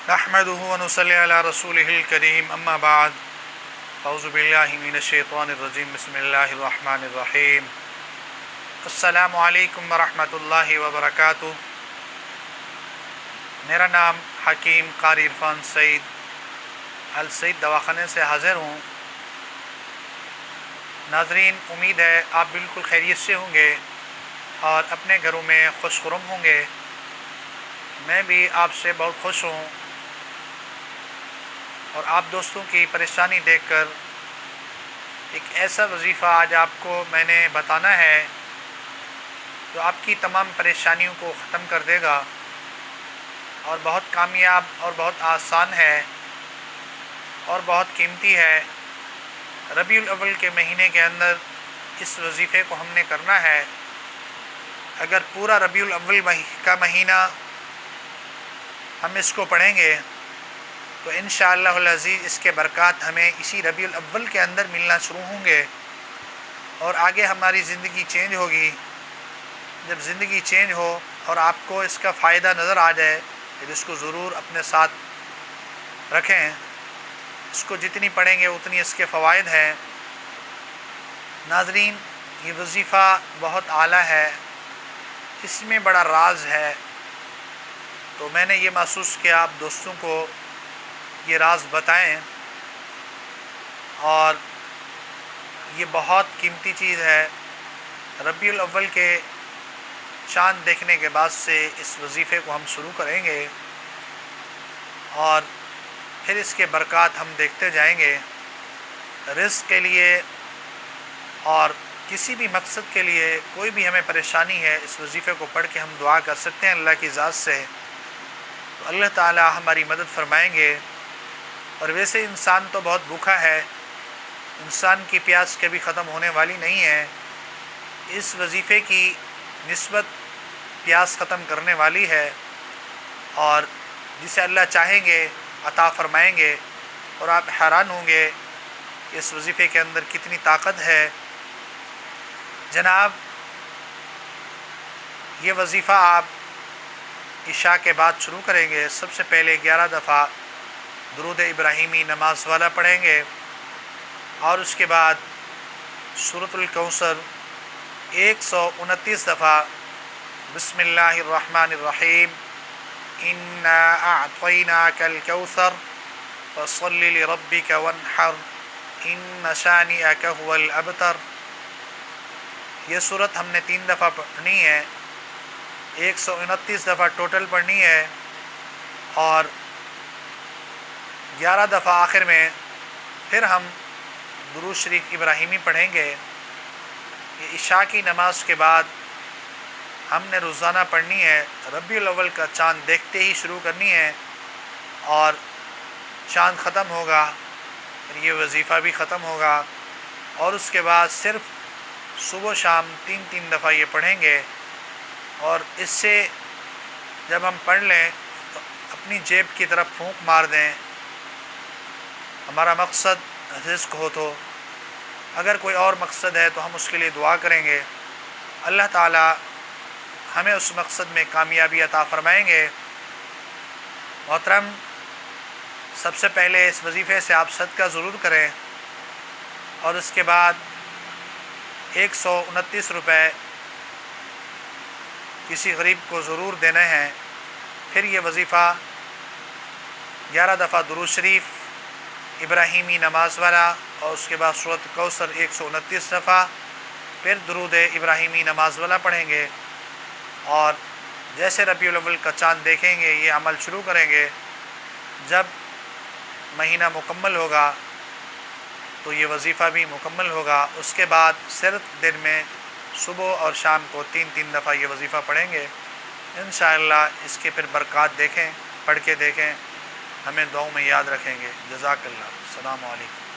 نحمده ونصلي على رسوله الكريم اما بعد اعوذ باللہ من الشیطان الرجیم بسم اللہ الرحمن الرحیم السلام علیکم ورحمۃ اللہ وبرکاتہ۔ میرا نام حکیم قاری عرفان سعید السعید دواخانے سے حاضر ہوں۔ ناظرین، امید ہے آپ بالکل خیریت سے ہوں گے اور اپنے گھروں میں خوش خرم ہوں گے۔ میں بھی آپ سے بہت خوش ہوں اور آپ دوستوں کی پریشانی دیکھ کر ایک ایسا وظیفہ آج آپ کو میں نے بتانا ہے جو آپ کی تمام پریشانیوں کو ختم کر دے گا اور بہت کامیاب اور بہت آسان ہے اور بہت قیمتی ہے۔ ربیع الاول کے مہینے کے اندر اس وظیفے کو ہم نے کرنا ہے۔ اگر پورا ربیع الاول کا مہینہ ہم اس کو پڑھیں گے تو انشاءاللہ العزیز اس کے برکات ہمیں اسی ربیع الاول کے اندر ملنا شروع ہوں گے اور آگے ہماری زندگی چینج ہوگی۔ جب زندگی چینج ہو اور آپ کو اس کا فائدہ نظر آ جائے پھر اس کو ضرور اپنے ساتھ رکھیں۔ اس کو جتنی پڑھیں گے اتنی اس کے فوائد ہیں۔ ناظرین، یہ وظیفہ بہت اعلیٰ ہے، اس میں بڑا راز ہے، تو میں نے یہ محسوس کیا آپ دوستوں کو یہ راز بتائیں، اور یہ بہت قیمتی چیز ہے۔ ربیع الاول کے چاند دیکھنے کے بعد سے اس وظیفے کو ہم شروع کریں گے اور پھر اس کے برکات ہم دیکھتے جائیں گے۔ رزق کے لیے اور کسی بھی مقصد کے لیے کوئی بھی ہمیں پریشانی ہے، اس وظیفے کو پڑھ کے ہم دعا کر سکتے ہیں اللہ کی ذات سے، تو اللہ تعالی ہماری مدد فرمائیں گے۔ اور ویسے انسان تو بہت بھوکا ہے، انسان کی پیاس کبھی ختم ہونے والی نہیں ہے۔ اس وظیفے کی نسبت پیاس ختم کرنے والی ہے اور جسے اللہ چاہیں گے عطا فرمائیں گے، اور آپ حیران ہوں گے کہ اس وظیفے کے اندر کتنی طاقت ہے۔ جناب، یہ وظیفہ آپ عشاء کے بعد شروع کریں گے۔ سب سے پہلے 11 دفعہ درود ابراہیمی نماز والا پڑھیں گے اور اس کے بعد سورۃ الکوثر 129 دفعہ، بسم اللہ الرحمن الرحیم، انا اعطیناک الکوثر فصل لربک وانحر ان شانئک هو الابتر۔ یہ صورت ہم نے 3 دفعہ پڑھنی ہے، 129 دفعہ ٹوٹل پڑھنی ہے، اور 11 دفعہ آخر میں پھر ہم درود شریف ابراہیمی پڑھیں گے۔ یہ عشاء کی نماز کے بعد ہم نے روزانہ پڑھنی ہے۔ ربیع الاول کا چاند دیکھتے ہی شروع کرنی ہے اور چاند ختم ہوگا پھر یہ وظیفہ بھی ختم ہوگا، اور اس کے بعد صرف صبح و شام 3 دفعہ یہ پڑھیں گے۔ اور اس سے جب ہم پڑھ لیں تو اپنی جیب کی طرف پھونک مار دیں۔ ہمارا مقصد رزق ہو تو، اگر کوئی اور مقصد ہے تو ہم اس کے لیے دعا کریں گے، اللہ تعالی ہمیں اس مقصد میں کامیابی عطا فرمائیں گے۔ محترم، سب سے پہلے اس وظیفے سے آپ صدقہ ضرور کریں، اور اس کے بعد 129 روپے کسی غریب کو ضرور دینے ہیں۔ پھر یہ وظیفہ 11 دفعہ درود شریف ابراہیمی نماز والا، اور اس کے بعد سورۃ کوثر 129 دفعہ، پھر درود ابراہیمی نماز والا پڑھیں گے، اور جیسے ربیع الاول کا چاند دیکھیں گے یہ عمل شروع کریں گے۔ جب مہینہ مکمل ہوگا تو یہ وظیفہ بھی مکمل ہوگا۔ اس کے بعد صرف دن میں صبح اور شام کو 3 دفعہ یہ وظیفہ پڑھیں گے۔ انشاءاللہ اس کے پھر برکات دیکھیں، پڑھ کے دیکھیں، ہمیں دعاؤں میں یاد رکھیں گے۔ جزاک اللہ، السلام علیکم۔